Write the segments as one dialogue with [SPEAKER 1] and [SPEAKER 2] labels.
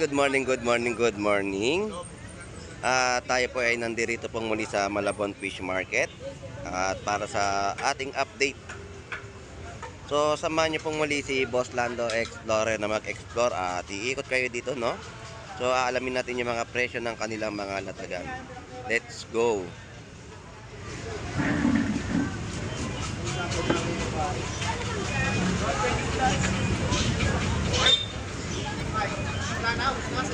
[SPEAKER 1] good morning, good morning, good morning. Tayo po ay nandirito pong muli sa Malabon Fish Market at para sa ating update. So, samahan niyo pong muli si Boss Lando Explorer na mag-explore at iikot kayo dito, no? So, aalamin natin yung mga presyo ng kanilang mga latagan. Let's go!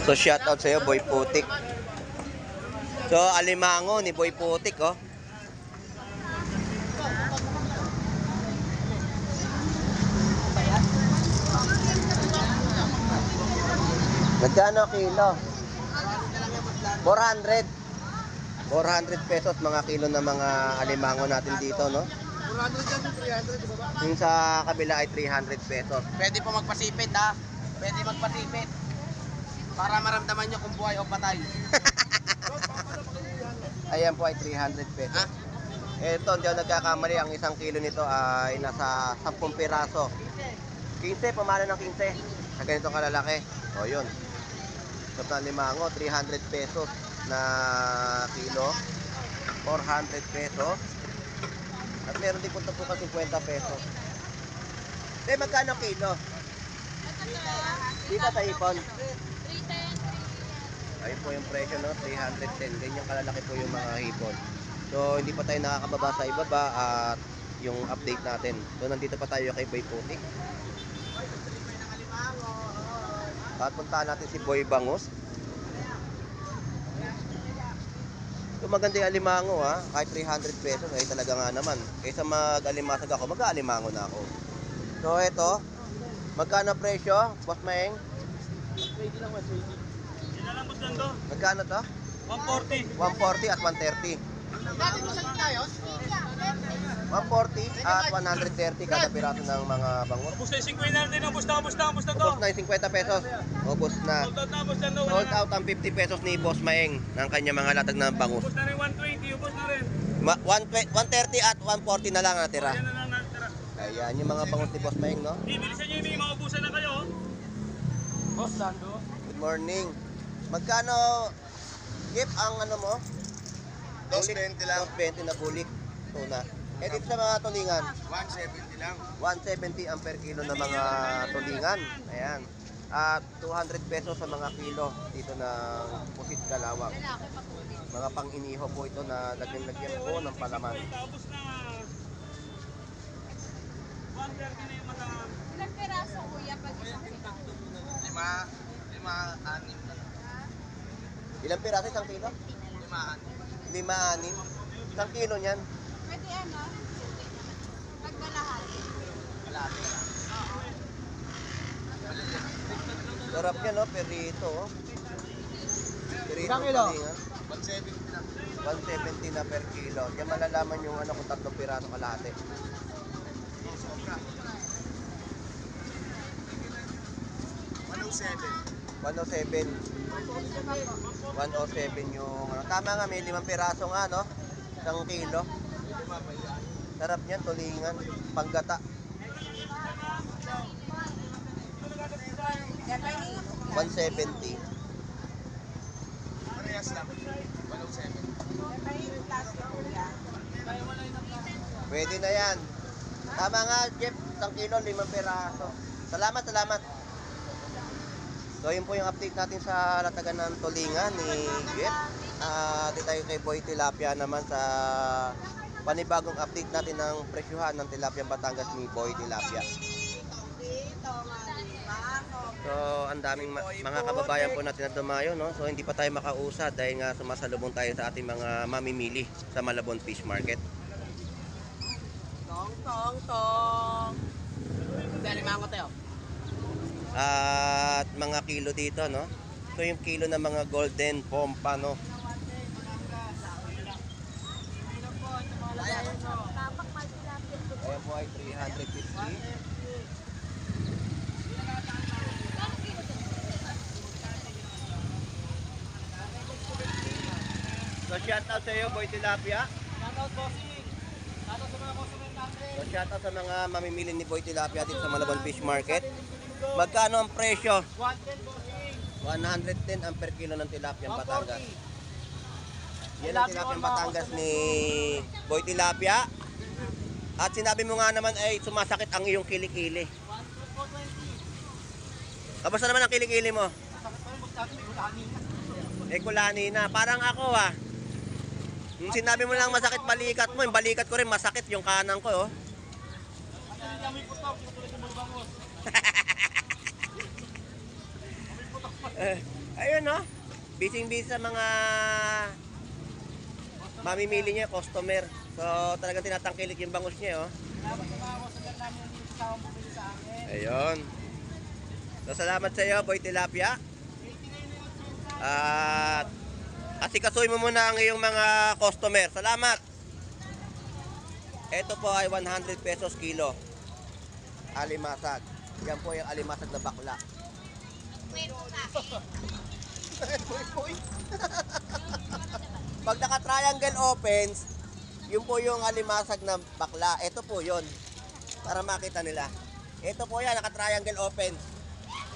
[SPEAKER 1] So shout out sa iyo, Boy Putik. So alimango ni Boy Putik, oh. Magkano kilo? 400. 400 pesos mga kilo ng mga alimango natin dito, no? 400 300 yung sa kabila ay 300 pesos.
[SPEAKER 2] Pwede po magpasipit, ha? Pwede magpasipit. Para maramdaman nyo kung buhay o patay.
[SPEAKER 1] Ayan po ay 300 pesos. Ito, hindi ako nagkakamali. Ang isang kilo nito ay nasa 10 piraso. 15, pamana ng 15. Sa ganitong kalalaki. O, yun. Ito na limango, 300 pesos na kilo. 400 pesos. At meron din po ito po 50 pesos. Magkano kilo? Di ba sa hipon? Ayun po yung presyo, no? 310. Ganyan kalalaki po yung mga hipon. So, hindi pa tayo nakakababa sa ibaba at yung update natin. So, nandito pa tayo kay Boy Putik. At puntahan natin si Boy Bangus. So, maganda yung alimango, ha? Kahit 300 pesos, ay talaga nga naman. Kaysa mag-alimasag ako, mag-alimango na ako. So, ito. Magkano presyo, Boss Maeng?
[SPEAKER 2] 20 lang, 120.
[SPEAKER 1] Magkano to?
[SPEAKER 2] 140.
[SPEAKER 1] 140 at 130. 140 at 130 kada piraso ng mga bangus.
[SPEAKER 2] Ubus na yung 50 natin. Ubus na to.
[SPEAKER 1] Ubus na yung 50 pesos. Ubus na. Sold out ang 50 pesos ni Boss Maeng ng kanya mga latag ng bangus.
[SPEAKER 2] Ubus na rin 120. Ubus na rin.
[SPEAKER 1] 130 at 140 na lang natira.
[SPEAKER 2] Yan na lang natira.
[SPEAKER 1] Ayan yung mga bangus ni Boss Maeng, no?
[SPEAKER 2] Ibilisan nyo yung maubusan na kayo. Boss Lando.
[SPEAKER 1] Good morning. Magkano Jeep ang ano mo?
[SPEAKER 3] 220 lang.
[SPEAKER 1] 220 na bulik. Tuna. Eh dito sa mga tulingan,
[SPEAKER 3] 170 lang.
[SPEAKER 1] 170 ang per kilo ng mga tulingan. Ayan. At 200 pesos sa mga kilo dito ng pusit kalawang. Mga pang-iniho po ito na lagyan-lagyan po ng palaman.
[SPEAKER 2] Ubus na. 130 na yung mga...
[SPEAKER 4] Ilang peraso kuya pag isang kilo?
[SPEAKER 3] 5, 6 na lang.
[SPEAKER 1] Ilang piraso isang kilo?
[SPEAKER 3] 5, 6.
[SPEAKER 1] 5-6. Isang kilo niyan.
[SPEAKER 4] Pwede ano? Pagbalahati.
[SPEAKER 3] Malaki.
[SPEAKER 1] Sarap niya, no? Perito, oh. Perito.
[SPEAKER 2] Ilang kilo?
[SPEAKER 1] Tulingan.
[SPEAKER 3] 170 lang.
[SPEAKER 1] 170 na per kilo. Diyan malalaman yung ano kung 3 piraso kalahati.
[SPEAKER 3] Sobra. 107.
[SPEAKER 1] 107. 107 yung ano. Tama nga, may 5 piraso nga, no? Isang kilo. Sarap niyan, tulingan. Panggata. 170.
[SPEAKER 3] Parehas lang. 107.
[SPEAKER 1] Pwede na yan. Tama nga, Jeff. Isang kilo, 5 piraso. Salamat, salamat. So, yun po yung update natin sa latagan ng tulingan ni Jeff. Dito tayo kay Boy Tilapia naman sa panibagong update natin ng presyuhan ng Tilapia Batangas ni Boy Tilapia. So, ang daming mga kababayan po natin na dumayo, no? So, hindi pa tayo makausad dahil nga sumasalubong tayo sa ating mga mamimili sa Malabon Fish Market.
[SPEAKER 2] Tong. Dali mango tayo.
[SPEAKER 1] At mga kilo dito, no? So, yung kilo ng mga golden pompa, no? Ayan po ay 350. So, shout out sa iyo, Boy Tilapia.
[SPEAKER 2] Shoutout bossing. Shoutout sa mga customer natin.
[SPEAKER 1] So, shout out sa mga mamimili ni Boy Tilapia dito sa Malabon Fish Market. Magkano ang presyo?
[SPEAKER 2] 110 bossing.
[SPEAKER 1] 110 ang per kilo ng tilapia Batangas. Yan ang tilapia Batangas ni Boy Tilapia. At sinabi mo nga naman ay sumasakit ang iyong kilikili. Kamusta naman ang kilikili mo? Eh kulani na. Parang ako Yung sinabi mo lang masakit balikat mo, yung balikat ko rin masakit yung kanan ko. Ayun busy sa mga mamimili niya, customer. So talagang tinatangkilik yung bangus niya.
[SPEAKER 2] Salamat sa mga customer namin yung kasama bumili sa akin.
[SPEAKER 1] Ayun. So salamat sa iyo, Boy Tilapia. At asikasuhin mo muna ang iyong mga customer. Salamat. Ito po ay 100 pesos kilo. Alimasag. Yan po yung alimasag na bakla. Pag naka-triangle opens, yun po yung alimasag na bakla. Ito po yun. Para makita nila. Ito po yan, naka-triangle opens.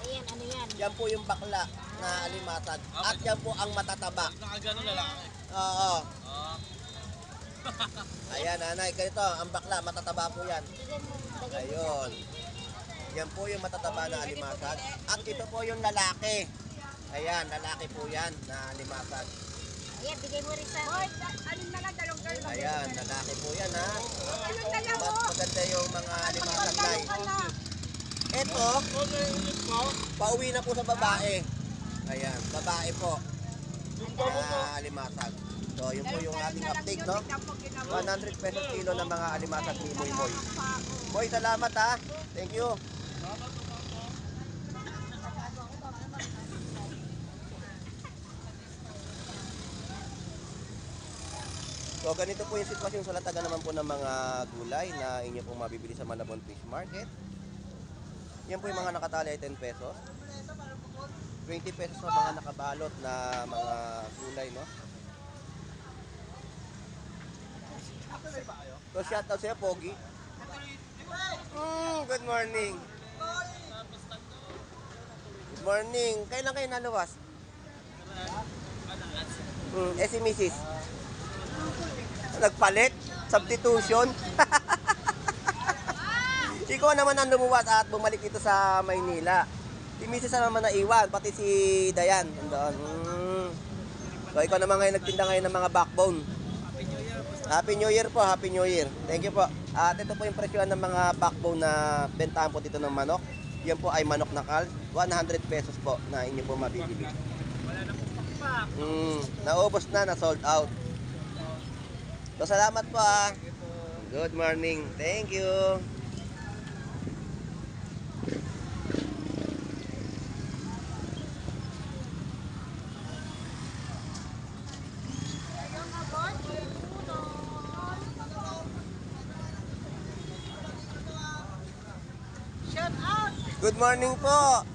[SPEAKER 4] Ayan, ano yan?
[SPEAKER 1] Yan po yung bakla na alimasag. At yan po ang matataba.
[SPEAKER 3] Nakagano lalaki.
[SPEAKER 1] Oo. Ayan, nanay, ganito. Ang bakla, matataba po yan. Ayun. Yan po yung matataba na alimasag. At ito po yung lalaki. Ayan, lalaki po yan na alimasag.
[SPEAKER 4] Ayan, bigay mo rin sa... Hoy, alin na lang, dalong.
[SPEAKER 1] Ayan, lalaki po yan ha.
[SPEAKER 4] Alin na lang,
[SPEAKER 1] Mas maganda yung mga alimasag na Ito, pauwi na po sa babae. Ayan, babae po. Na alimasag. So, yun po yung ating update, no? 100 pesos kilo ng mga alimasag ni Boy Boy. Boy, salamat ha. Thank you. So, ganito po yung sitwasyon sa latagan naman po ng mga gulay na inyo pong mabibili sa Malabon Fish Market. Yan po yung mga nakatali ay 10 pesos. 20 pesos sa mga nakabalot na mga gulay, no? So, shout out sa'yo, Pogi. Good morning. Good morning. Kailan kayo naluwas? Si Mrs. Nagpalit? Substitution? Ikaw naman ang lumuwas at bumalik dito sa Maynila. Si Mrs. naman naiwan, pati si Dayan. So, ikaw naman ngayon nagtinda ngayon ng mga backbone. Happy New Year po, Happy New Year. Thank you po. At ito po yung presyoan ng mga backbone na bentahan po dito ng manok. Yan po ay manok na kal. 100 pesos po na inyo po mabibili. Naubos na, na-sold out. So, salamat po Good morning. Thank you. Good morning po.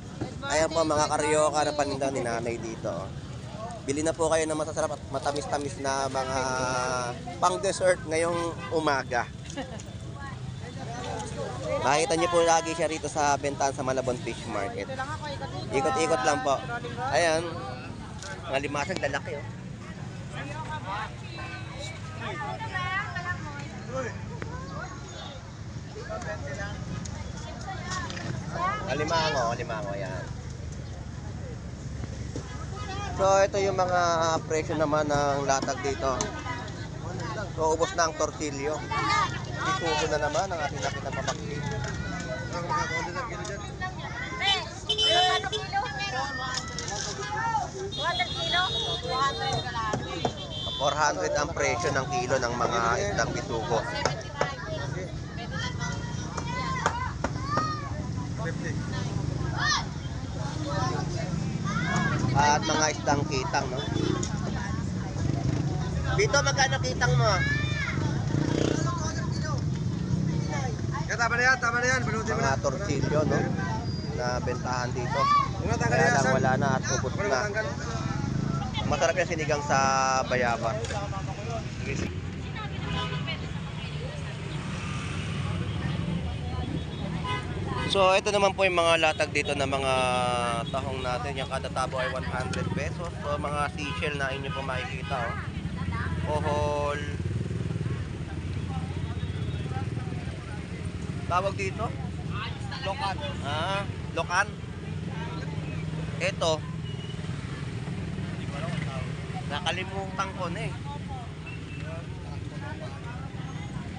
[SPEAKER 1] Ayan po mga karyoka na paninda ni nanay dito. Bili na po kayo ng masasarap at matamis-tamis na mga pang-dessert ngayong umaga. Makita niyo po lagi siya rito sa bentahan sa Malabon Fish Market. Ikot-ikot lang po. Ayan. Mga limasag lalaki Alimango, yan. So, ito yung mga presyo naman ng latag dito. So, ubos na ang tortilyo. Isuso na naman ang ating nakita papakli.
[SPEAKER 4] Ano kilo? 200 kilo? 200 kalahati.
[SPEAKER 1] 400 ang presyo ng kilo ng mga isdang bitugo. At mga isdang kitang, no? Dito, magkano kitang mo?
[SPEAKER 3] Tama na yan.
[SPEAKER 1] Mga tortilyo, no? Na bentahan dito. Kaya lang wala na at ubos na. Masarap yung sinigang sa bayaba. So, ito naman po yung mga latag dito na mga tahong natin. Yung kada tabo ay 100 pesos. So, mga seashell na inyo po makikita. Oh. Kohol. Tawag dito?
[SPEAKER 2] Lokan.
[SPEAKER 1] Lokan. Ito. Nakalimutan ko na eh.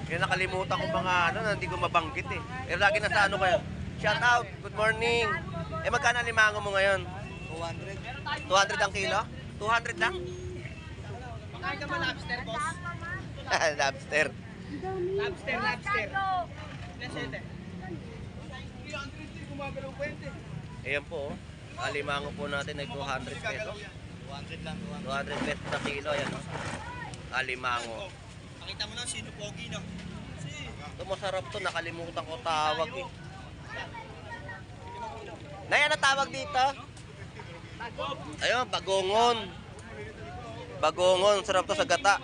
[SPEAKER 1] Kaya nakalimutan ko mga ano na hindi ko mabanggit eh. Pero lagi na sa ano kayo. Shout out. Good morning. Eh magkano limango mo ngayon?
[SPEAKER 2] 200.
[SPEAKER 1] 200 ang kilo? 200 lang?
[SPEAKER 2] Makain ka ba lobster, boss?
[SPEAKER 1] Lobster.
[SPEAKER 2] Lobster. Nasete. 300 gumagalaw kwente.
[SPEAKER 1] Ayan po. Ang limango po natin ay 200 pesos.
[SPEAKER 2] 200 lang.
[SPEAKER 1] 200 pesos na kilo. Ayan o. Alimango.
[SPEAKER 2] Pakita mo na sino pogi no.
[SPEAKER 1] Ito masarap to. Nakalimutan ko tawag eh. Nay, ano tawag dito? Ayun, bagongon. Bagongon. Sarap to sa gata.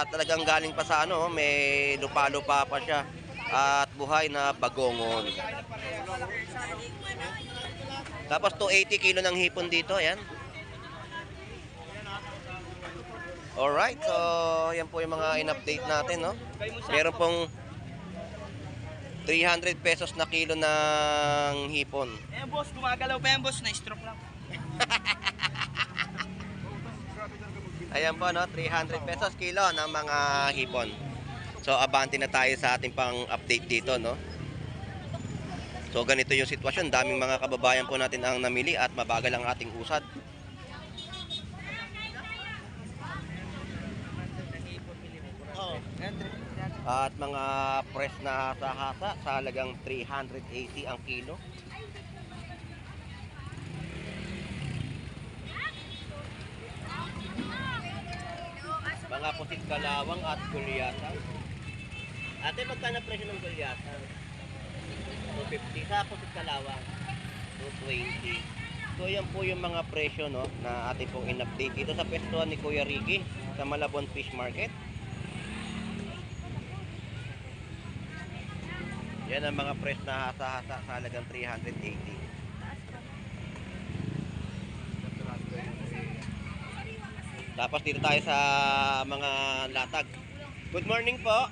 [SPEAKER 1] Talagang galing pa sa ano. May lupa-lupa pa siya. At buhay na bagongon. Tapos 280 kilo ng hipon dito. Ayan. Alright, so yan po yung mga in-update natin, no? Meron pong 300 pesos na kilo ng hipon.
[SPEAKER 2] Eh boss, gumagalaw pa yan boss, na-stroke lang.
[SPEAKER 1] Ayan po, no? 300 pesos kilo ng mga hipon. So, abante na tayo sa ating pang-update dito, no? So, ganito yung sitwasyon. Daming mga kababayan po natin ang namili at mabagal ang ating usad. At mga press na hasa-hasa sa halagang 380 ang kilo. Mga pusit kalawang at gulyatan. Ate, magkano presyo ng gulyatan? 250 sa pusit kalawang. 220. So yan po yung mga presyo, no, na ating pong in-update dito sa pwestuhan ni Kuya Ricky sa Malabon Fish Market. Yan ang mga press na hasa-hasa sa halagang 380. Tapos dito tayo sa mga latag. Good morning po.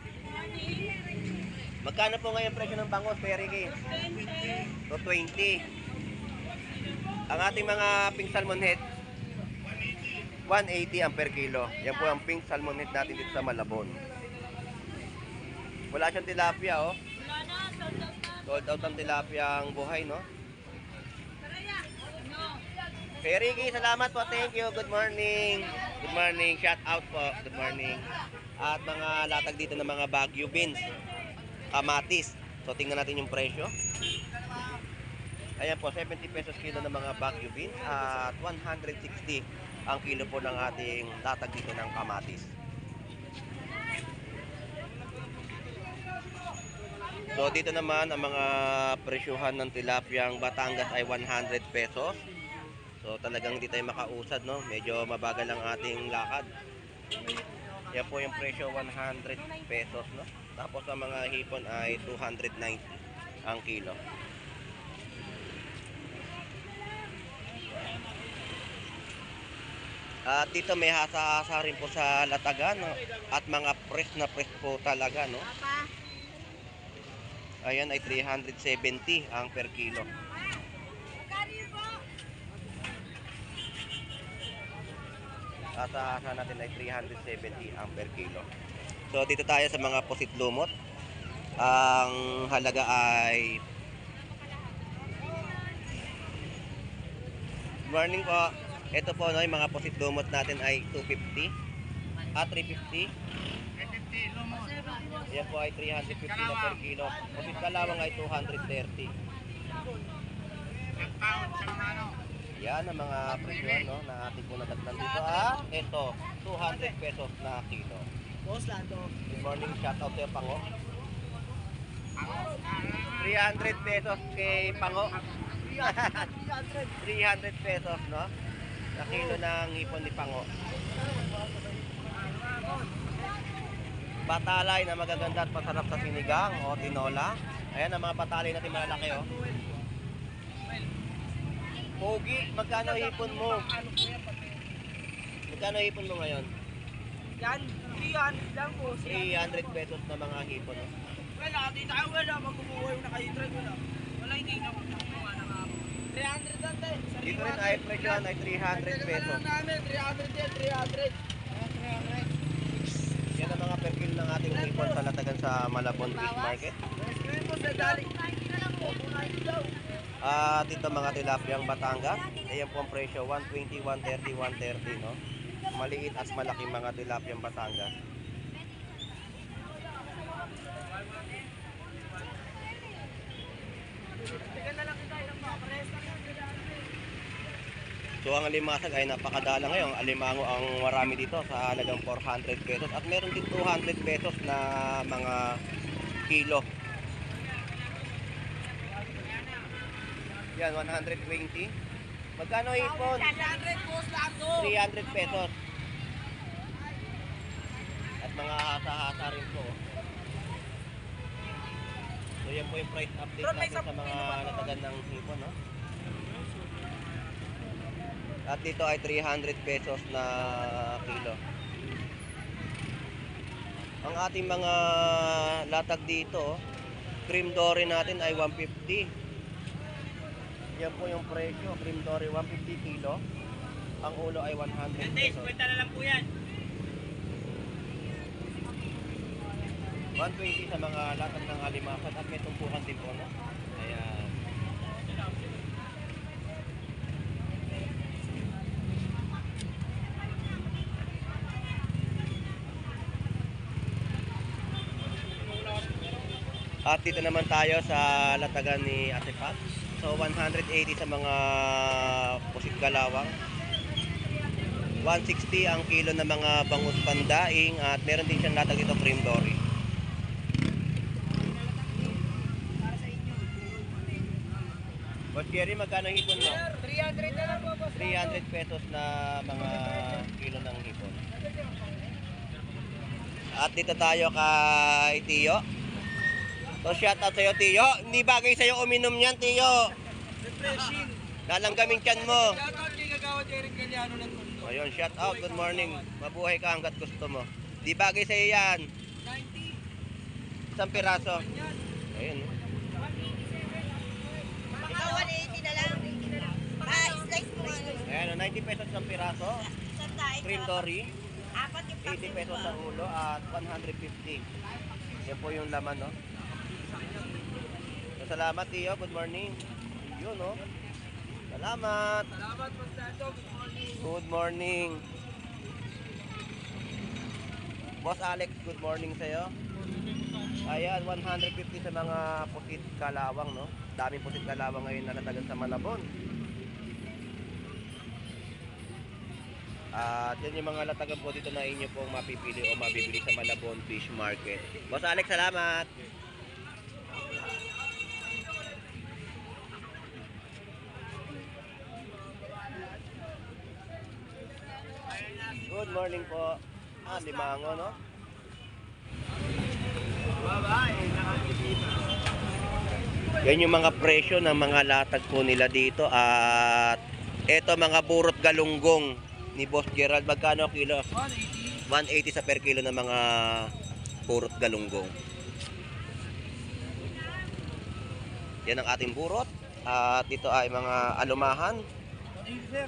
[SPEAKER 1] Magkano po ngayon presyo ng bangos, Kuya Ricky? 220. Ang ating mga pink salmon head, 180 ang per kilo. Yan po ang pink salmon head natin dito sa Malabon. Wala siyang tilapia, oh. Sold out ang tilapia ang buhay, no? Kay Ricky, salamat po. Thank you. Good morning. Good morning. Shout out po. Good morning. At mga latag dito ng mga Baguio beans. Kamatis. So, tingnan natin yung presyo. Ayan po, 70 pesos kilo ng mga Baguio beans. At 160 ang kilo po ng ating latag dito ng kamatis. So dito naman ang mga presyuhan ng tilapiyang Batangas ay 100 pesos. So talagang hindi tayo makausad, no? Medyo mabagal ang ating lakad. Yan po yung presyo, 100 pesos, no? Tapos ang mga hipon ay 290 ang kilo. At dito may hasa-hasa rin po sa latagan, no? At mga press na press po talaga, no? Ayan ay 370 ang per kilo. Hasa-hasa natin ay 370 ang per kilo. So dito tayo sa mga pusit lumot. Ang halaga ay morning po. Ito po, no, yung mga pusit lumot natin ay 250 at 350. Yan po ay 350 na per kilo. Pusit kalawang ay 230. Yan ang mga presyon, no, na ating po natatnan dito. Ito, 200 pesos na kilo.
[SPEAKER 2] Boss Lando.
[SPEAKER 1] Good morning, shout out to Pango. 300 pesos kay Pango. 300 pesos, no? Na kilo ng hipon ni Pango. Patalay na magaganda at masarap sa sinigang o tinola. Ayan ang mga patalay natin malalaki oh. Pogi, magkano hipon mo? Magkano hipon mo ngayon?
[SPEAKER 2] Yan, 300 lang po.
[SPEAKER 1] 300 pesos na mga hipon oh.
[SPEAKER 2] Wala, di tayo wala. Magkumuha yung naka-trade, wala. Wala, hindi na magkumuha na nga. 300 lang tayo.
[SPEAKER 1] Dito rin ay presyon ay 300 pesos.
[SPEAKER 2] namin, 300 yan, 300.
[SPEAKER 1] Yan ang mga per kilo ng ating hipon sa latagan sa Malabon Fish Market.
[SPEAKER 2] Ngayon po sa dali.
[SPEAKER 1] At ito mga tilapiyang Batangas. Ayan po ang presyo, 120, 130, 130 no. Maliit at malaki mga tilapiyang Batangas. So ang alimasag ay napakadala ngayon. Alimango ang marami dito sa halagang 400 pesos. At meron din 200 pesos na mga kilo. Yan, 120. Magkano hipon?
[SPEAKER 2] 300 po lang to.
[SPEAKER 1] 300 pesos. At mga hasa-hasa rin po. So yan po yung price update natin sa mga natagan ng hipon. No? At dito ay 300 pesos na kilo. Ang ating mga latag dito, cream dory natin ay 150. Yan po yung presyo, cream dory 150 kilo. Ang ulo ay 100 pesos.
[SPEAKER 2] Kwenta na lang po yan.
[SPEAKER 1] 120 sa mga latag ng alimasag at may tumpukan din po. No? Ayan. At dito naman tayo sa latagan ni Ate Pat. So 180 sa mga pusit galawang. 160 ang kilo ng mga bangus pandaing at meron din siyang latag dito cream dory. Boss Jerry, magkano hipon mo?
[SPEAKER 2] 300 na lang po, boss.
[SPEAKER 1] 300 pesos na mga kilo ng hipon. At dito tayo kay Tiyo. So shout out sa'yo Tiyo. Hindi bagay sa'yo uminom yan Tiyo.
[SPEAKER 2] Refreshing.
[SPEAKER 3] Lalanggamin tiyan mo.
[SPEAKER 2] Shoutout kay Kagawa Derek Galiano ng Tondo.
[SPEAKER 3] Ayun, shout out. Good morning. Mabuhay ka hanggat gusto mo. Di bagay sa'yo yan.
[SPEAKER 2] 90.
[SPEAKER 3] Isang piraso.
[SPEAKER 2] Yan.
[SPEAKER 3] Ayun.
[SPEAKER 4] Baka 180 na lang. Slice mo ano.
[SPEAKER 3] Ayan, 90 pesos isang piraso.
[SPEAKER 4] Sandaan.
[SPEAKER 3] Cream dory.
[SPEAKER 4] Apat yung
[SPEAKER 3] 80 pesos ang ulo at 150. Yan po yung laman, no? So, salamat, Tiyo. Good morning. Yun, no? Salamat.
[SPEAKER 2] Salamat, Boss Dando. Good morning.
[SPEAKER 3] Good morning. Boss Alex, good morning sa'yo. Ayan, 150 sa mga pusit kalawang, no? Daming pusit kalawang ngayon na natagan sa Malabon. At yan yung mga latagan po dito na inyo pong mapipili o mabibili sa Malabon Fish Market. Boss Alex, salamat. Good morning po. Limango, no? Yan yung mga presyo ng mga latag po nila dito. At eto mga burot galunggong ni Boss Gerald. Magkano kilo?
[SPEAKER 2] 180.
[SPEAKER 3] 180 sa per kilo ng mga burot galunggong. Yan ang ating burot. At dito ay mga alumahan.
[SPEAKER 2] Sir.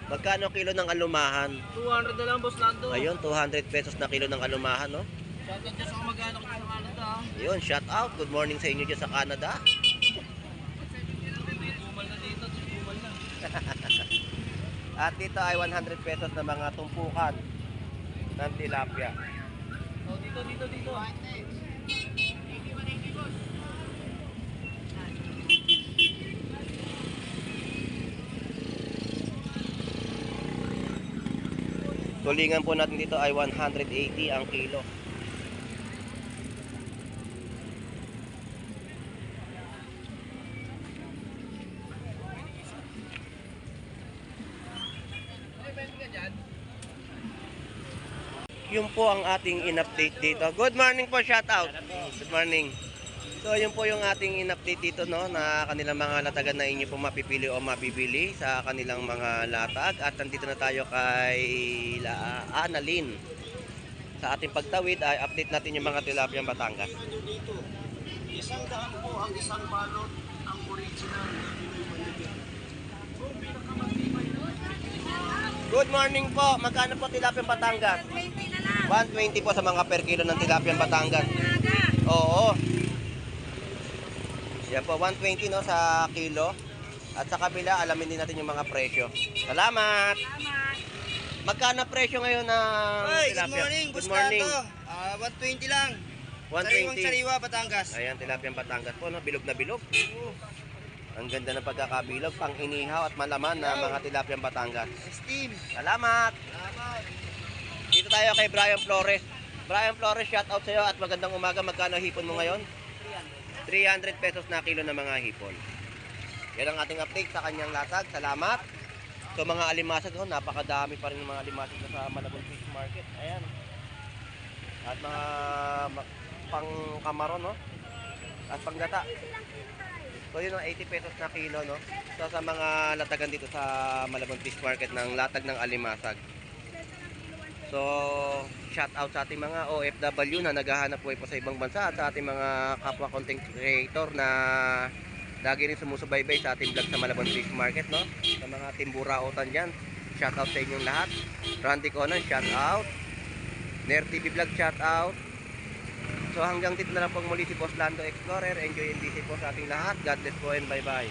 [SPEAKER 3] Magkano kilo ng alumahan?
[SPEAKER 2] 200 na lang, Boss Lando.
[SPEAKER 3] Ayun, 200 pesos na kilo ng alumahan, no?
[SPEAKER 2] Shoutout dyan sa kamag-anak ko sa Canada.
[SPEAKER 3] Ayun, shout out. Good morning sa inyo dyan sa Canada.
[SPEAKER 2] Tumal na dito, tumal na.
[SPEAKER 1] At dito ay 100 pesos na mga tumpukan ng tilapia.
[SPEAKER 2] So, dito.
[SPEAKER 1] Tulingan po natin dito ay 180 ang kilo.
[SPEAKER 3] yun po ang ating in-update dito. Good morning po, shout out. Good morning. So yun po yung ating in-update dito, no, na kanilang mga latagan na inyo po mapipili o mabibili sa kanilang mga latag. At nandito na tayo kay Annalyn. Sa ating pagtawid ay update natin yung mga tilapiyang Batangas.
[SPEAKER 1] Isang daan po ang isang balot, ang original.
[SPEAKER 3] Good morning po. Magkano po tilapiyang Batangas?
[SPEAKER 4] 20 na lang.
[SPEAKER 3] 120 po sa mga per kilo ng tilapiyang Batangas.
[SPEAKER 4] Aga.
[SPEAKER 3] Oo. Yan po, 120 no sa kilo. At sa kabila, alamin din natin yung mga presyo. Salamat!
[SPEAKER 4] Salamat.
[SPEAKER 3] Magkano presyo ngayon ng
[SPEAKER 2] Good
[SPEAKER 3] tilapia?
[SPEAKER 2] morning,
[SPEAKER 3] Good morning.
[SPEAKER 2] 120 lang.
[SPEAKER 3] 120.
[SPEAKER 2] Sariwa, Batangas.
[SPEAKER 3] Ayan, tilapia Batangas po, no? Bilog na bilog. Ang ganda ng pagkakabilog, pang inihaw at malaman na mga tilapia Batangas.
[SPEAKER 2] Steam.
[SPEAKER 3] Salamat!
[SPEAKER 2] Salamat.
[SPEAKER 3] Dito tayo kay Brian Flores. Brian Flores, shout out sa iyo at magandang umaga. Magkano hipon mo ngayon? 300 pesos na kilo ng mga hipon. Yan ang ating update sa kanyang latag. Salamat. So mga alimasag, napakadami pa rin ng mga alimasag sa Malabon Fish Market. Ayan. At mga pang kamaron, no? At panggata. So yun ang 80 pesos na kilo, no? So sa mga latagan dito sa Malabon Fish Market ng latag ng alimasag. So shout out sa ating mga OFW na naghahanap buhay pa sa ibang bansa at sa ating mga kapwa content creator na lagi rin sumusubaybay sa ating vlog sa Malabon Fish Market, no? Sa mga timburautan dyan, shout out sa inyong lahat. Randy Conan, shout out. Nair TV Vlog, shout out. So hanggang dito na lang po muli si Boss Lando Explorer. Enjoy and busy po sa ating lahat. God bless po and bye bye.